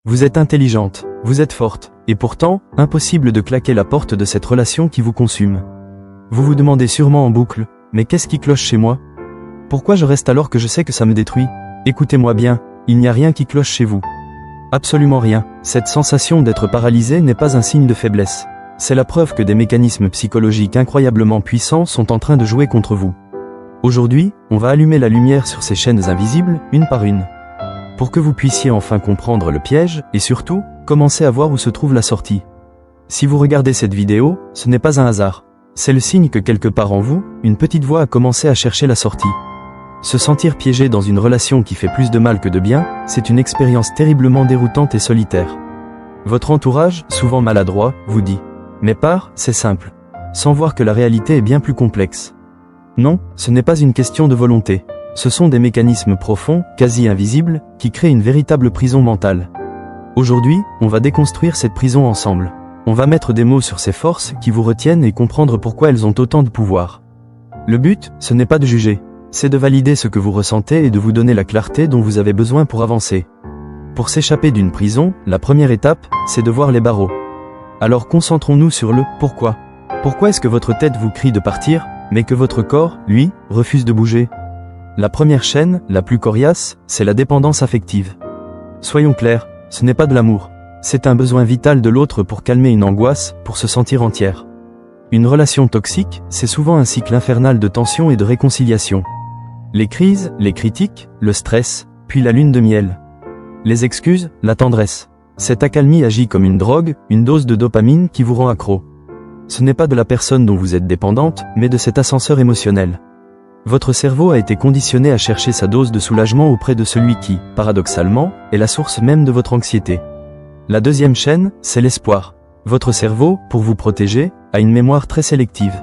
Vous êtes intelligente, vous êtes forte, et pourtant, impossible de claquer la porte de cette relation qui vous consume. Vous vous demandez sûrement en boucle, mais qu'est-ce qui cloche chez moi? Pourquoi je reste alors que je sais que ça me détruit? Écoutez-moi bien, il n'y a rien qui cloche chez vous. Absolument rien. Cette sensation d'être paralysé n'est pas un signe de faiblesse. C'est la preuve que des mécanismes psychologiques incroyablement puissants sont en train de jouer contre vous. Aujourd'hui, on va allumer la lumière sur ces chaînes invisibles, une par une. Pour que vous puissiez enfin comprendre le piège, et surtout, commencer à voir où se trouve la sortie. Si vous regardez cette vidéo, ce n'est pas un hasard. C'est le signe que quelque part en vous, une petite voix a commencé à chercher la sortie. Se sentir piégé dans une relation qui fait plus de mal que de bien, c'est une expérience terriblement déroutante et solitaire. Votre entourage, souvent maladroit, vous dit « Mais pars, c'est simple », sans voir que la réalité est bien plus complexe. Non, ce n'est pas une question de volonté. Ce sont des mécanismes profonds, quasi invisibles, qui créent une véritable prison mentale. Aujourd'hui, on va déconstruire cette prison ensemble. On va mettre des mots sur ces forces qui vous retiennent et comprendre pourquoi elles ont autant de pouvoir. Le but, ce n'est pas de juger. C'est de valider ce que vous ressentez et de vous donner la clarté dont vous avez besoin pour avancer. Pour s'échapper d'une prison, la première étape, c'est de voir les barreaux. Alors concentrons-nous sur le « pourquoi ». Pourquoi est-ce que votre tête vous crie de partir, mais que votre corps, lui, refuse de bouger? La première chaîne, la plus coriace, c'est la dépendance affective. Soyons clairs, ce n'est pas de l'amour. C'est un besoin vital de l'autre pour calmer une angoisse, pour se sentir entière. Une relation toxique, c'est souvent un cycle infernal de tension et de réconciliation. Les crises, les critiques, le stress, puis la lune de miel. Les excuses, la tendresse. Cette accalmie agit comme une drogue, une dose de dopamine qui vous rend accro. Ce n'est pas de la personne dont vous êtes dépendante, mais de cet ascenseur émotionnel. Votre cerveau a été conditionné à chercher sa dose de soulagement auprès de celui qui, paradoxalement, est la source même de votre anxiété. La deuxième chaîne, c'est l'espoir. Votre cerveau, pour vous protéger, a une mémoire très sélective.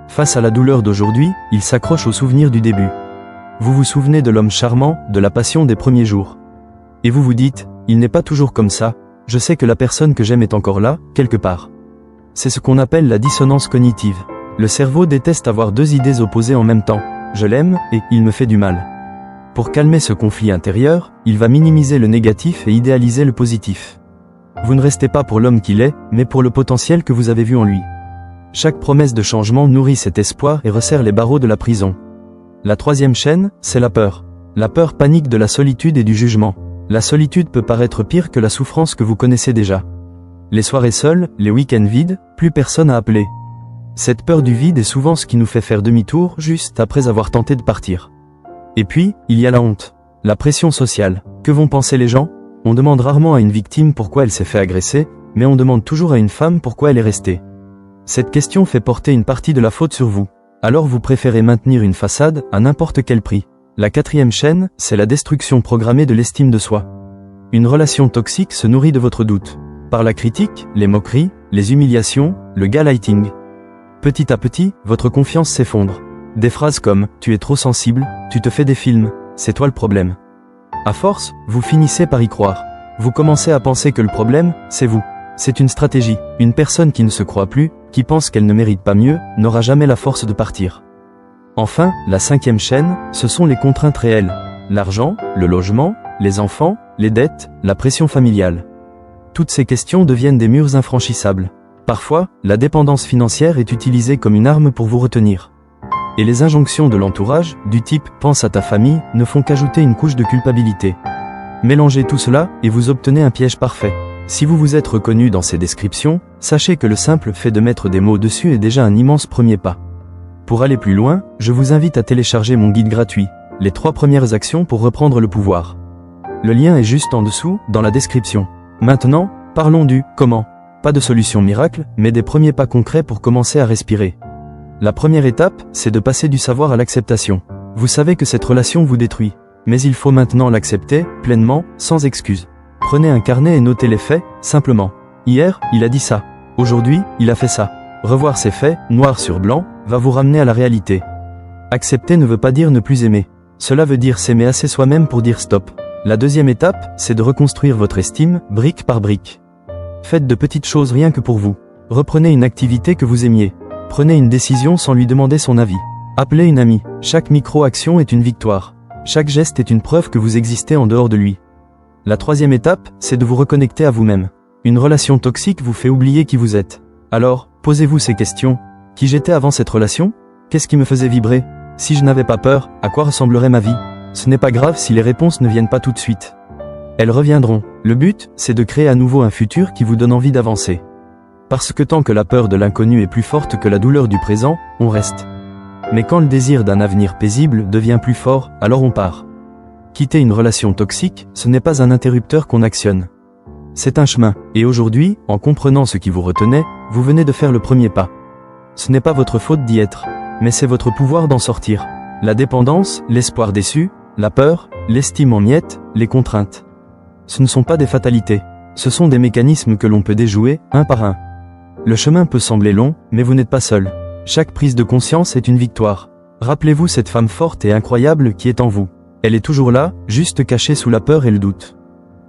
Face à la douleur d'aujourd'hui, il s'accroche aux souvenirs du début. Vous vous souvenez de l'homme charmant, de la passion des premiers jours. Et vous vous dites, il n'est pas toujours comme ça, je sais que la personne que j'aime est encore là, quelque part. C'est ce qu'on appelle la dissonance cognitive. Le cerveau déteste avoir deux idées opposées en même temps, je l'aime et il me fait du mal. Pour calmer ce conflit intérieur, il va minimiser le négatif et idéaliser le positif. Vous ne restez pas pour l'homme qu'il est, mais pour le potentiel que vous avez vu en lui. Chaque promesse de changement nourrit cet espoir et resserre les barreaux de la prison. La troisième chaîne, c'est la peur. La peur panique de la solitude et du jugement. La solitude peut paraître pire que la souffrance que vous connaissez déjà. Les soirées seules, les week-ends vides, plus personne à appeler. Cette peur du vide est souvent ce qui nous fait faire demi-tour juste après avoir tenté de partir. Et puis, il y a la honte. La pression sociale. Que vont penser les gens? On demande rarement à une victime pourquoi elle s'est fait agresser, mais on demande toujours à une femme pourquoi elle est restée. Cette question fait porter une partie de la faute sur vous. Alors vous préférez maintenir une façade à n'importe quel prix. La quatrième chaîne, c'est la destruction programmée de l'estime de soi. Une relation toxique se nourrit de votre doute. Par la critique, les moqueries, les humiliations, le gaslighting. Petit à petit, votre confiance s'effondre. Des phrases comme « tu es trop sensible »,« tu te fais des films »,« c'est toi le problème ». À force, vous finissez par y croire. Vous commencez à penser que le problème, c'est vous. C'est une stratégie. Une personne qui ne se croit plus, qui pense qu'elle ne mérite pas mieux, n'aura jamais la force de partir. Enfin, la cinquième chaîne, ce sont les contraintes réelles. L'argent, le logement, les enfants, les dettes, la pression familiale. Toutes ces questions deviennent des murs infranchissables. Parfois, la dépendance financière est utilisée comme une arme pour vous retenir. Et les injonctions de l'entourage, du type « pense à ta famille », ne font qu'ajouter une couche de culpabilité. Mélangez tout cela et vous obtenez un piège parfait. Si vous vous êtes reconnu dans ces descriptions, sachez que le simple fait de mettre des mots dessus est déjà un immense premier pas. Pour aller plus loin, je vous invite à télécharger mon guide gratuit, les 3 premières actions pour reprendre le pouvoir. Le lien est juste en dessous, dans la description. Maintenant, parlons du « comment ». Pas de solution miracle, mais des premiers pas concrets pour commencer à respirer. La première étape, c'est de passer du savoir à l'acceptation. Vous savez que cette relation vous détruit, mais il faut maintenant l'accepter, pleinement, sans excuse. Prenez un carnet et notez les faits, simplement. Hier, il a dit ça. Aujourd'hui, il a fait ça. Revoir ces faits, noir sur blanc, va vous ramener à la réalité. Accepter ne veut pas dire ne plus aimer. Cela veut dire s'aimer assez soi-même pour dire stop. La deuxième étape, c'est de reconstruire votre estime, brique par brique. Faites de petites choses rien que pour vous. Reprenez une activité que vous aimiez. Prenez une décision sans lui demander son avis. Appelez une amie. Chaque micro-action est une victoire. Chaque geste est une preuve que vous existez en dehors de lui. La troisième étape, c'est de vous reconnecter à vous-même. Une relation toxique vous fait oublier qui vous êtes. Alors, posez-vous ces questions. Qui j'étais avant cette relation? Qu'est-ce qui me faisait vibrer? Si je n'avais pas peur, à quoi ressemblerait ma vie? Ce n'est pas grave si les réponses ne viennent pas tout de suite. Elles reviendront. Le but, c'est de créer à nouveau un futur qui vous donne envie d'avancer. Parce que tant que la peur de l'inconnu est plus forte que la douleur du présent, on reste. Mais quand le désir d'un avenir paisible devient plus fort, alors on part. Quitter une relation toxique, ce n'est pas un interrupteur qu'on actionne. C'est un chemin, et aujourd'hui, en comprenant ce qui vous retenait, vous venez de faire le premier pas. Ce n'est pas votre faute d'y être, mais c'est votre pouvoir d'en sortir. La dépendance, l'espoir déçu, la peur, l'estime en miettes, les contraintes. Ce ne sont pas des fatalités, ce sont des mécanismes que l'on peut déjouer, un par un. Le chemin peut sembler long, mais vous n'êtes pas seul. Chaque prise de conscience est une victoire. Rappelez-vous cette femme forte et incroyable qui est en vous. Elle est toujours là, juste cachée sous la peur et le doute.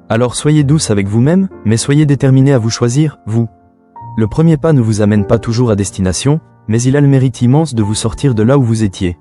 Alors soyez douce avec vous-même, mais soyez déterminé à vous choisir, vous. Le premier pas ne vous amène pas toujours à destination, mais il a le mérite immense de vous sortir de là où vous étiez.